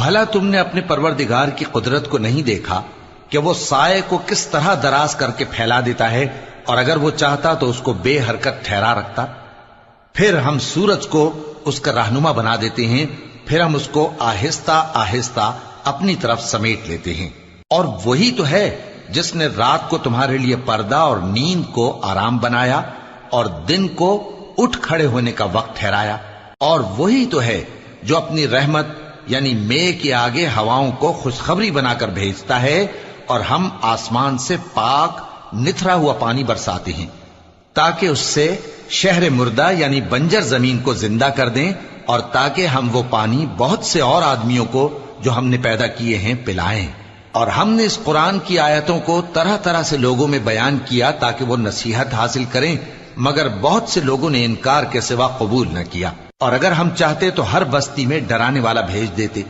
بھلا تم نے اپنے پروردگار کی قدرت کو نہیں دیکھا کہ وہ سائے کو کس طرح دراز کر کے پھیلا دیتا ہے، اور اگر وہ چاہتا تو اس کو بے حرکت ٹھہرا رکھتا؟ پھر ہم سورج کو اس کا رہنما بنا دیتے ہیں، پھر ہم اس کو آہستہ آہستہ اپنی طرف سمیٹ لیتے ہیں۔ اور وہی تو ہے جس نے رات کو تمہارے لیے پردہ اور نیند کو آرام بنایا اور دن کو اٹھ کھڑے ہونے کا وقت ٹھہرایا، اور وہی تو ہے جو اپنی رحمت یعنی مے کے آگے ہواؤں کو خوشخبری بنا کر بھیجتا ہے، اور ہم آسمان سے پاک نتھرا ہوا پانی برساتے ہیں تاکہ اس سے شہر مردہ یعنی بنجر زمین کو زندہ کر دیں، اور تاکہ ہم وہ پانی بہت سے اور آدمیوں کو جو ہم نے پیدا کیے ہیں پلائیں۔ اور ہم نے اس قرآن کی آیتوں کو طرح طرح سے لوگوں میں بیان کیا تاکہ وہ نصیحت حاصل کریں، مگر بہت سے لوگوں نے انکار کے سوا قبول نہ کیا۔ اور اگر ہم چاہتے تو ہر بستی میں ڈرانے والا بھیج دیتے،